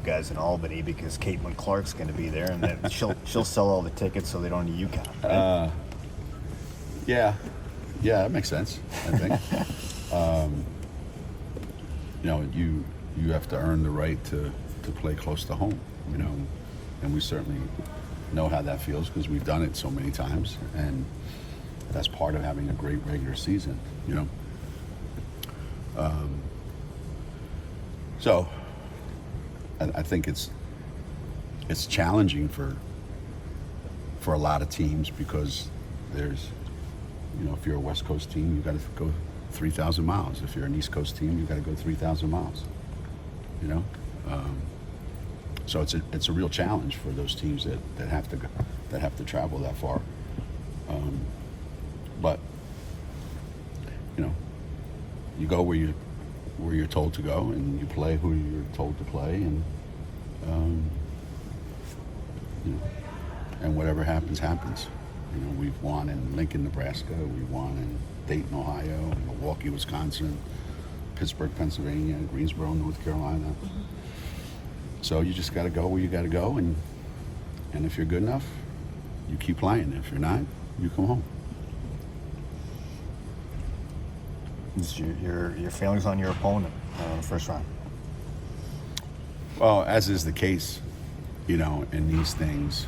guys in Albany because Caitlin Clark's going to be there, and then she'll sell all the tickets so they don't need UConn. Right? Yeah, that makes sense. I think. You have to earn the right to play close to home. And we certainly know how that feels because we've done it so many times, and that's part of having a great regular season. So I think it's challenging for a lot of teams because there's, if you're a West Coast team, you got to go 3,000 miles. If you're an East Coast team, you got to go 3,000 miles. So it's a real challenge for those teams that have to travel that far. But you go where you're told to go, and you play who you're told to play, and and whatever happens. We've won in Lincoln, Nebraska. We won in Dayton, Ohio, Milwaukee, Wisconsin, Pittsburgh, Pennsylvania, Greensboro, North Carolina. So you just got to go where you got to go, and if you're good enough, you keep playing. If you're not, you come home. What's your feelings on your opponent in the first round? Well, as is the case, in these things,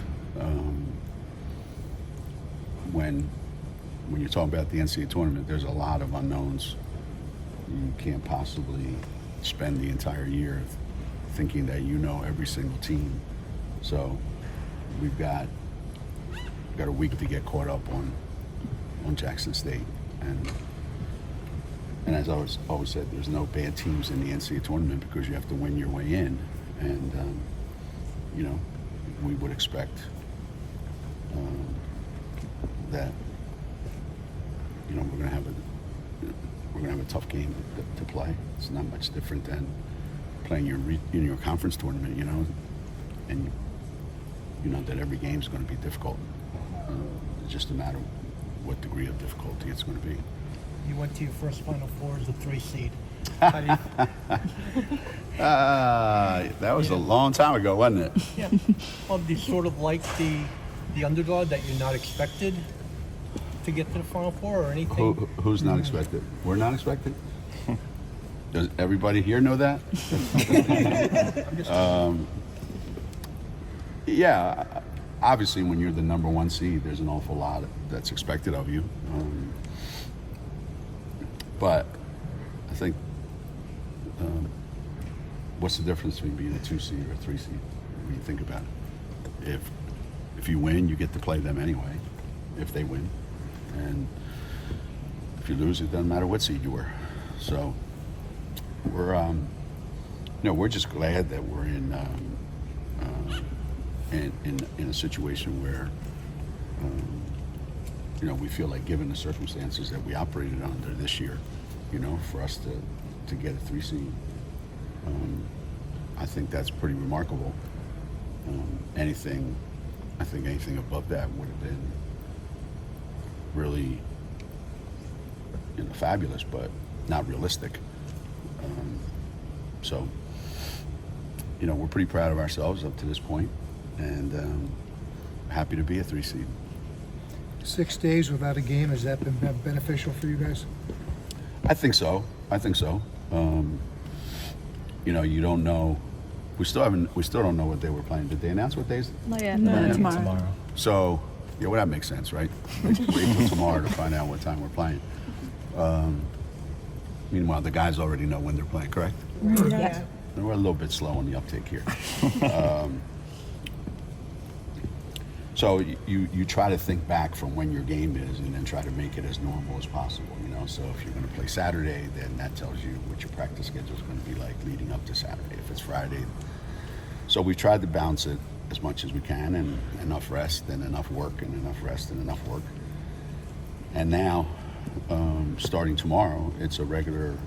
when you're talking about the NCAA tournament, there's a lot of unknowns. You can't possibly spend the entire year thinking that every single team. So we've got a week to get caught up on Jackson State, and as I always said, there's no bad teams in the NCAA tournament because you have to win your way in, and we would expect that we're going to have a tough game to play. It's not much different than playing your conference tournament, and you know that every game is going to be difficult. It's just a matter of what degree of difficulty it's going to be. You went to your first Final Four as a 3 seed. That was a long time ago, wasn't it? Yeah. Well, do you sort of like the underdog that you're not expected to get to the Final Four or anything? Who's not expected? We're not expected? Does everybody here know that? Yeah, obviously when you're the number 1 seed, there's an awful lot that's expected of you. But I think what's the difference between being a 2 seed or a 3 seed when you think about it? If you win, you get to play them anyway, if they win. And if you lose, it doesn't matter what seed you were. So we're just glad that we're in a situation where we feel like, given the circumstances that we operated under this year, for us to get a 3 seed, I think that's pretty remarkable. I think anything above that would have been really fabulous, but not realistic. So we're pretty proud of ourselves up to this point, and happy to be a 3 seed. 6 days without a game, has that been beneficial for you guys? I think so. You don't know. We still don't know what day we're playing. Did they announce what days? Not yet. No, Tomorrow. So, well, that makes sense, right? Wait till tomorrow to find out what time we're playing. Meanwhile, the guys already know when they're playing, correct? Yes. And we're a little bit slow on the uptake here. So you try to think back from when your game is, and then try to make it as normal as possible. So if you're going to play Saturday, then that tells you what your practice schedule is going to be like leading up to Saturday. If it's Friday, so we tried to balance it as much as we can, and enough rest and enough work, and enough rest and enough work. And now, starting tomorrow, it's a regular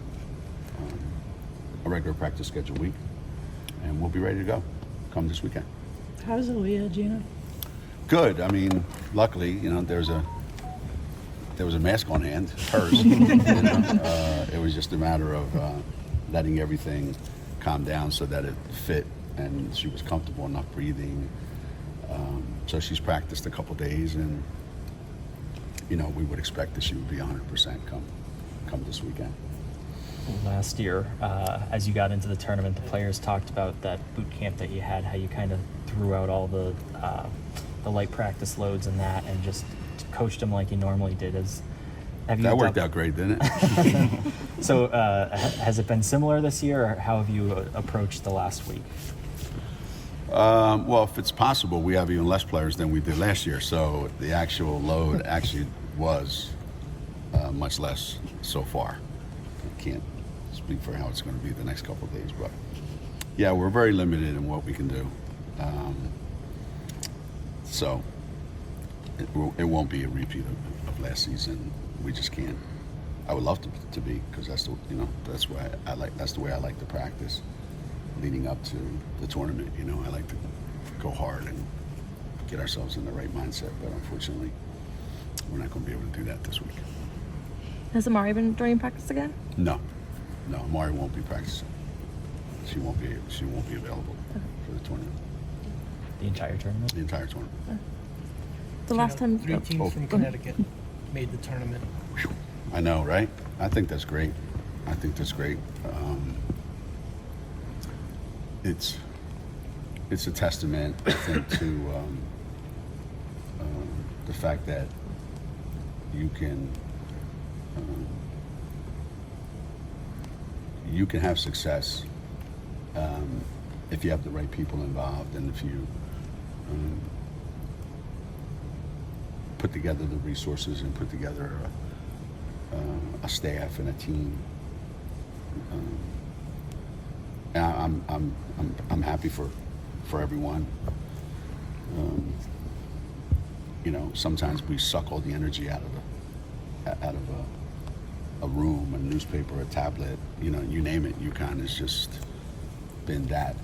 practice schedule week, and we'll be ready to go come this weekend. How's Aaliyah, Geno? Good. I mean, luckily, there was a mask on hand, hers. It was just a matter of letting everything calm down so that it fit and she was comfortable enough breathing. So she's practiced a couple days, and we would expect that she would be 100% come this weekend. Last year, as you got into the tournament, the players talked about that boot camp that you had, how you kind of threw out all the light practice loads and that, and just coached them like you normally did. That worked out great, didn't it? So has it been similar this year, or how have you approached the last week? Well, if it's possible, we have even less players than we did last year, so the actual load actually was much less so far. I can't speak for how it's going to be the next couple of days, but yeah, we're very limited in what we can do. So it won't be a repeat of last season. We just can't. I would love to be, because that's that's why that's the way I like to practice leading up to the tournament. I like to go hard and get ourselves in the right mindset, but unfortunately we're not going to be able to do that this week. Has Amari been joining practice again? No, Amari won't be practicing. She won't be available for the tournament. The entire tournament? The entire tournament. The last time. Three teams from Connecticut made the tournament. I know, right? I think that's great. It's a testament, I think, to the fact that you can have success if you have the right people involved, and if you put together the resources and put together a staff and a team. I'm happy for everyone. Sometimes we suck all the energy out of a room, a newspaper, a tablet. You name it. UConn has just been that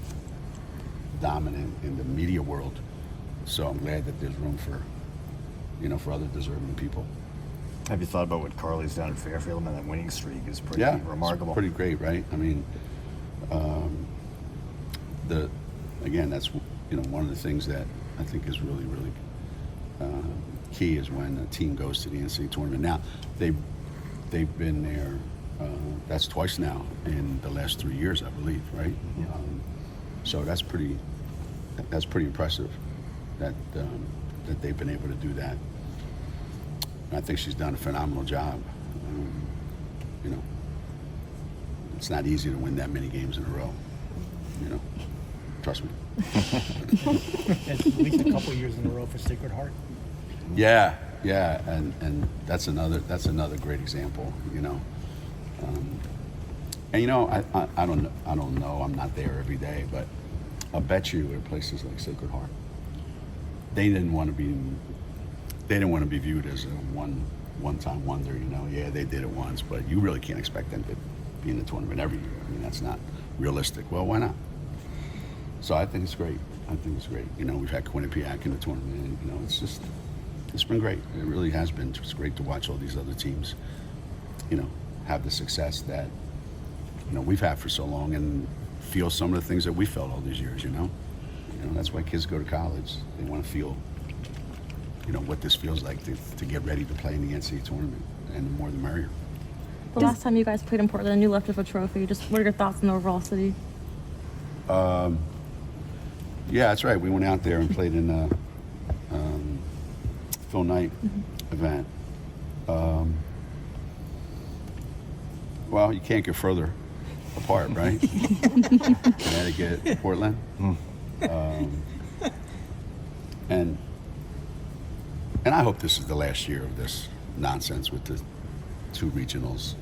dominant in the media world. So I'm glad that there's room for other deserving people. Have you thought about what Carly's done at Fairfield? And that winning streak is pretty remarkable. It's pretty great, right? I mean, that's one of the things that I think is really, really key is when a team goes to the NCAA tournament. Now, they've been there. That's twice now in the last 3 years, I believe, right? So that's pretty impressive that they've been able to do that. And I think she's done a phenomenal job. It's not easy to win that many games in a row. Trust me. At least a couple years in a row for Sacred Heart. Yeah, and that's another great example. I don't know. I'm not there every day, but I'll bet you at places like Sacred Heart, they didn't want to be viewed as a one-time wonder. Yeah, they did it once, but you really can't expect them to be in the tournament every year. I mean, that's not realistic. Well, why not? So I think it's great. We've had Quinnipiac in the tournament. It's been great. It really has been. It's great to watch all these other teams, have the success that we've had for so long, and feel some of the things that we felt all these years. That's why kids go to college. They want to feel what this feels like to get ready to play in the NCAA tournament, and the more the merrier. The last time you guys played in Portland and you left with a trophy, just what are your thoughts on the overall city? Yeah, that's right. We went out there and played in the Phil Knight event. Well, you can't get further apart, right? Connecticut, Portland. And I hope this is the last year of this nonsense with the two regionals.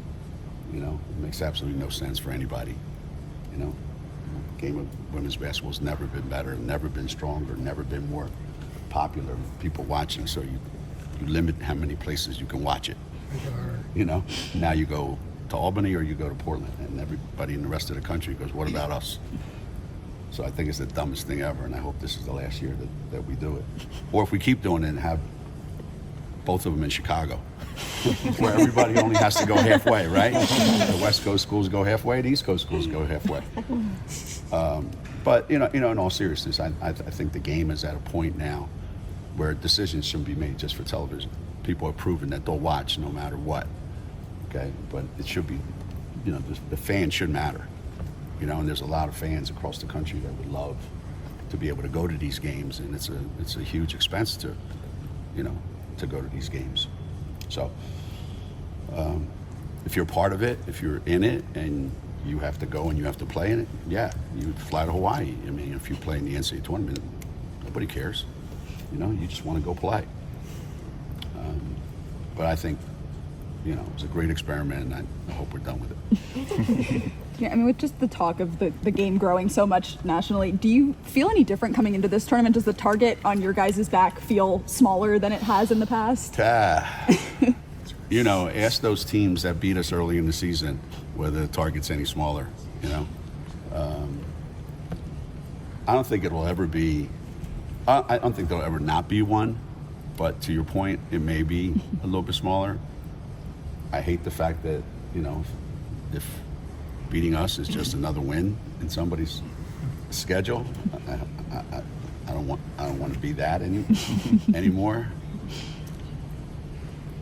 It makes absolutely no sense for anybody. Game of women's basketball has never been better, never been stronger, never been more popular, people watching. So you limit how many places you can watch it. Now you go to Albany or you go to Portland, and everybody in the rest of the country goes, what about us? So I think it's the dumbest thing ever, and I hope this is the last year that we do it. Or if we keep doing it and have both of them in Chicago, where everybody only has to go halfway, right? The West Coast schools go halfway, the East Coast schools go halfway. But in all seriousness, I think the game is at a point now where decisions shouldn't be made just for television. People have proven that they'll watch no matter what. Okay, but it should be, the fans should matter. And there's a lot of fans across the country that would love to be able to go to these games, and it's a huge expense to go to these games. So if you're part of it, if you're in it, and you have to go and you have to play in it, yeah, you fly to Hawaii. I mean, if you play in the NCAA tournament, nobody cares. You just want to go play. But I think, it was a great experiment, and I hope we're done with it. Yeah, I mean, with just the talk of the game growing so much nationally, do you feel any different coming into this tournament? Does the target on your guys' back feel smaller than it has in the past? Ask those teams that beat us early in the season whether the target's any smaller, I don't think it'll ever be, I don't think there'll ever not be one, but to your point, it may be a little bit smaller. I hate the fact that, if beating us is just another win in somebody's schedule, I don't want to be that anymore.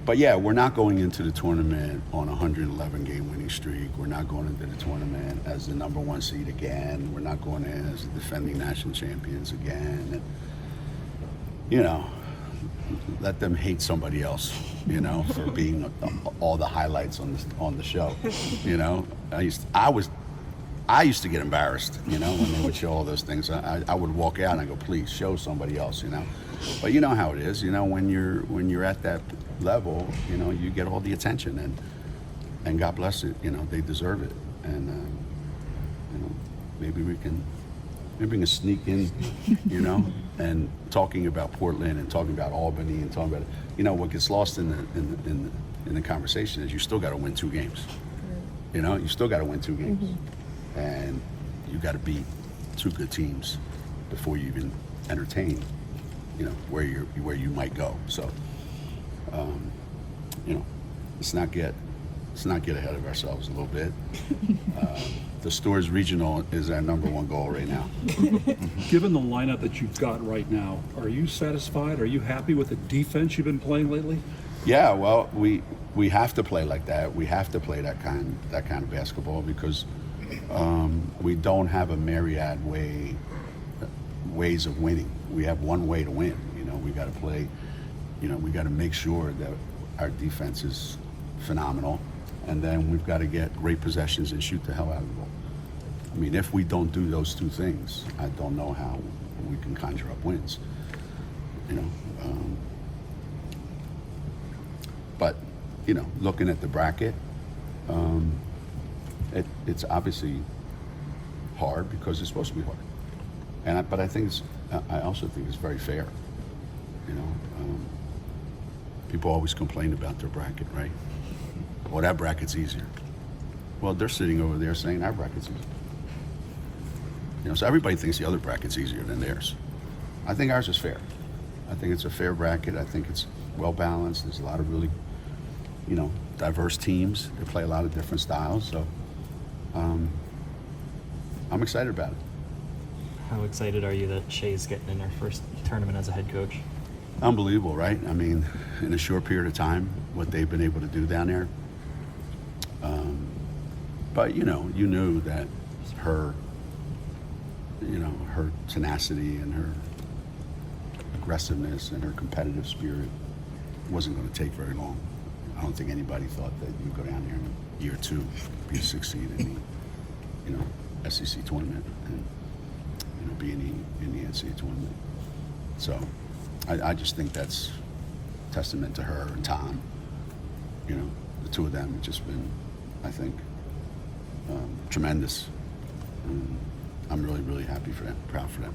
But yeah, we're not going into the tournament on a 111 game winning streak. We're not going into the tournament as the number 1 seed again. We're not going in as the defending national champions again. And, let them hate somebody else, for being all the highlights on the show. I used to get embarrassed, when they would show all those things. I would walk out and I go, please show somebody else, But you know how it is, when you're at that level, you get all the attention, and God bless it, they deserve it. And maybe we can sneak in, and talking about Portland and talking about Albany and talking about, what gets lost in the conversation is you still got to win 2 games. You still got to win 2 games, and you got to beat 2 good teams before you even entertain, where you might go. So, let's not get ahead of ourselves a little bit. The Stores Regional is our number 1 goal right now. Given the lineup that you've got right now, are you satisfied? Are you happy with the defense you've been playing lately? Yeah, well, we have to play like that. We have to play that kind of basketball because we don't have a myriad ways of winning. We have one way to win. We got to play. We got to make sure that our defense is phenomenal, and then we've got to get great possessions and shoot the hell out of the ball. I mean, if we don't do those 2 things, I don't know how we can conjure up wins. But looking at the bracket, it's obviously hard because it's supposed to be hard, but I also think it's very fair. People always complain about their bracket, right? Well, that bracket's easier. Well, they're sitting over there saying our bracket's easier. So everybody thinks the other bracket's easier than theirs. I think ours is fair. I think it's a fair bracket. I think it's well balanced. There's a lot of really, diverse teams that play a lot of different styles. So I'm excited about it. How excited are you that Shay's getting in her first tournament as a head coach? Unbelievable, right? I mean, in a short period of time, what they've been able to do down there. But you knew that her tenacity and her aggressiveness and her competitive spirit wasn't going to take very long. I don't think anybody thought that you'd go down there in year 2, be a 6th seed in the SEC tournament and be in the NCAA tournament. So I just think that's testament to her and Tom. The 2 of them have just been, I think, tremendous. And I'm really, really happy for them, proud for them.